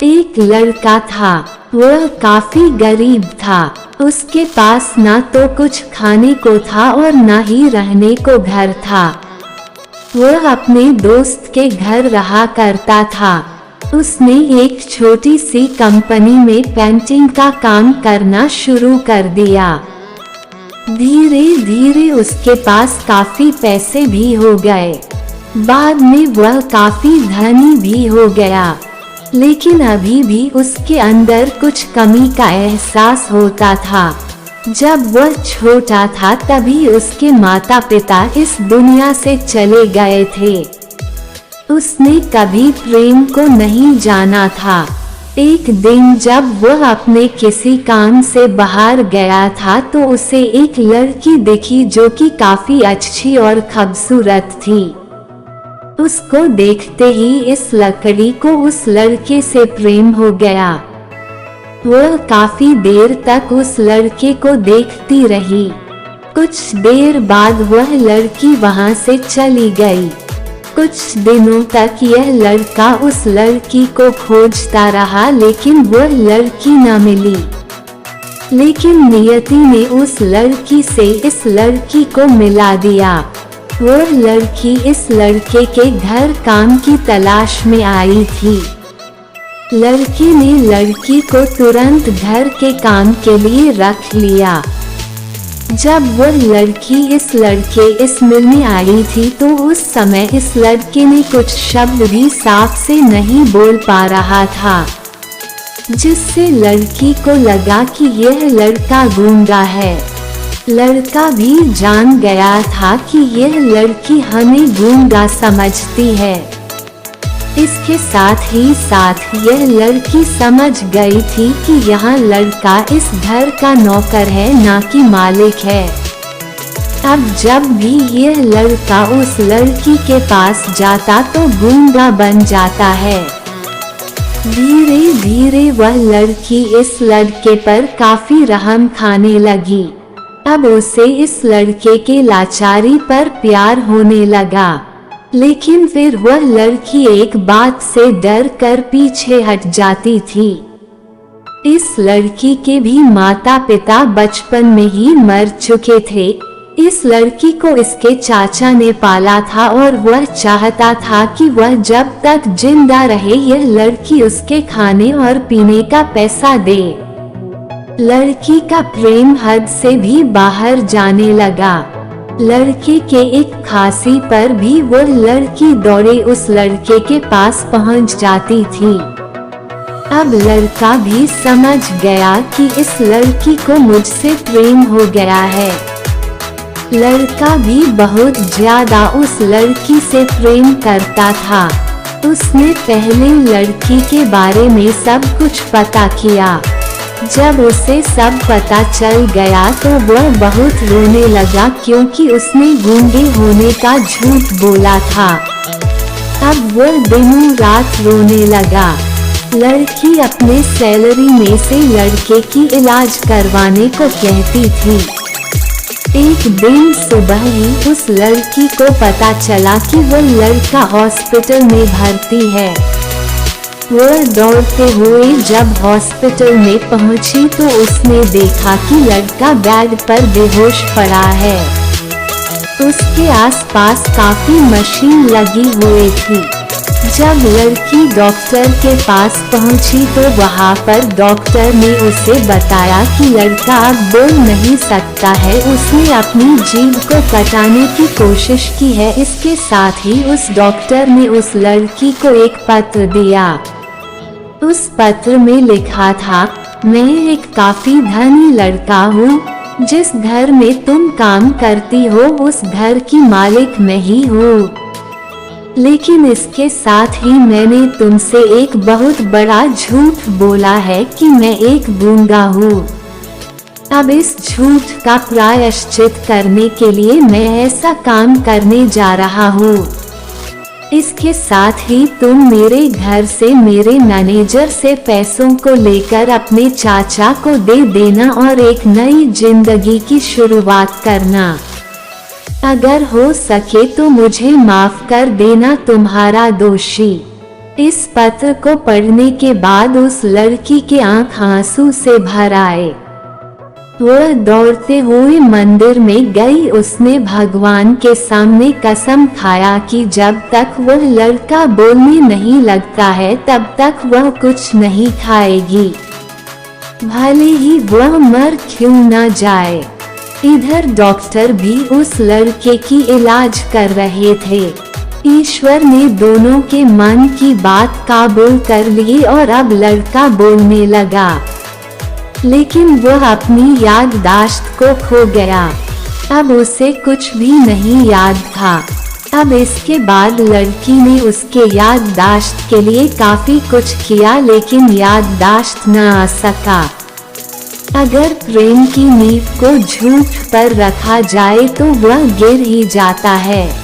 एक लड़का था। वह काफी गरीब था। उसके पास ना तो कुछ खाने को था और ना ही रहने को घर था। वह अपने दोस्त के घर रहा करता था। उसने एक छोटी सी कंपनी में पेंटिंग का काम करना शुरू कर दिया। धीरे धीरे उसके पास काफी पैसे भी हो गए। बाद में वह काफी धनी भी हो गया, लेकिन अभी भी उसके अंदर कुछ कमी का एहसास होता था। जब वह छोटा था तभी उसके माता पिता इस दुनिया से चले गए थे। उसने कभी प्रेम को नहीं जाना था। एक दिन जब वह अपने किसी काम से बाहर गया था तो उसे एक लड़की दिखी जो कि काफी अच्छी और खूबसूरत थी। उसको देखते ही इस लड़की को उस लड़के से प्रेम हो गया। वह काफी देर तक उस लड़के को देखती रही। कुछ देर बाद वह लड़की वहां से चली गई। कुछ दिनों तक यह लड़का उस लड़की को खोजता रहा, लेकिन वह लड़की न मिली। लेकिन नियति ने उस लड़की से इस लड़की को मिला दिया। वह लड़की इस लड़के के घर काम की तलाश में आई थी। लड़की ने लड़की को तुरंत घर के काम के लिए रख लिया। जब वह लड़की इस लड़के इस मिल में आई थी तो उस समय इस लड़के ने कुछ शब्द भी साफ से नहीं बोल पा रहा था, जिससे लड़की को लगा कि यह लड़का गूंगा है। लड़का भी जान गया था कि यह लड़की हमें गूंगा समझती है। इसके साथ ही साथ यह लड़की समझ गई थी कि यह लड़का इस घर का नौकर है, ना कि मालिक है। अब जब भी यह लड़का उस लड़की के पास जाता तो गूंगा बन जाता है। धीरे धीरे वह लड़की इस लड़के पर काफी रहम खाने लगी। अब उसे इस लड़के के लाचारी पर प्यार होने लगा। लेकिन फिर वह लड़की एक बात से डर कर पीछे हट जाती थी। इस लड़की के भी माता पिता बचपन में ही मर चुके थे। इस लड़की को इसके चाचा ने पाला था और वह चाहता था कि वह जब तक जिंदा रहे यह लड़की उसके खाने और पीने का पैसा दे। लड़की का प्रेम हद से भी बाहर जाने लगा। लड़के के एक खांसी पर भी वह लड़की दौड़े उस लड़के के पास पहुंच जाती थी। अब लड़का भी समझ गया कि इस लड़की को मुझसे प्रेम हो गया है। लड़का भी बहुत ज्यादा उस लड़की से प्रेम करता था। उसने पहले लड़की के बारे में सब कुछ पता किया। जब उसे सब पता चल गया तो वह बहुत रोने लगा, क्योंकि उसने गूंगे होने का झूठ बोला था। अब वह दिनों रात रोने लगा। लड़की अपने सैलरी में से लड़के की इलाज करवाने को कहती थी। एक दिन सुबह ही उस लड़की को पता चला कि वह लड़का हॉस्पिटल में भर्ती है। वह दौड़ते हुए जब हॉस्पिटल में पहुंची तो उसने देखा कि लड़का बेड पर बेहोश पड़ा है। उसके आसपास काफी मशीन लगी हुई थी। जब लड़की डॉक्टर के पास पहुंची तो वहां पर डॉक्टर ने उसे बताया कि लड़का अब बोल नहीं सकता है। उसने अपनी जीभ को कटाने की कोशिश की है। इसके साथ ही उस डॉक्टर ने उस लड़की को एक पत्र दिया। उस पत्र में लिखा था, मैं एक काफी धनी लड़का हूँ। जिस घर में तुम काम करती हो उस घर की मालिक मैं ही हूँ। लेकिन इसके साथ ही मैंने तुमसे एक बहुत बड़ा झूठ बोला है कि मैं एक गूंगा हूँ। अब इस झूठ का प्रायश्चित करने के लिए मैं ऐसा काम करने जा रहा हूँ। इसके साथ ही तुम मेरे घर से मेरे मैनेजर से पैसों को लेकर अपने चाचा को दे देना और एक नई जिंदगी की शुरुआत करना। अगर हो सके तो मुझे माफ कर देना तुम्हारा दोषी। इस पत्र को पढ़ने के बाद उस लड़की के आंख आंसू से भर आए। वह दौड़ते हुए मंदिर में गई। उसने भगवान के सामने कसम खाया कि जब तक वह लड़का बोलने नहीं लगता है तब तक वह कुछ नहीं खाएगी, भले ही वह मर क्यों न जाए। इधर डॉक्टर भी उस लड़के की इलाज कर रहे थे। ईश्वर ने दोनों के मन की बात काबूल कर ली और अब लड़का बोलने लगा, लेकिन वह अपनी याददाश्त को खो गया। अब उसे कुछ भी नहीं याद था। अब इसके बाद लड़की ने उसके याददाश्त के लिए काफी कुछ किया, लेकिन याददाश्त न आ सका। अगर प्रेम की नींव को झूठ पर रखा जाए तो वह गिर ही जाता है।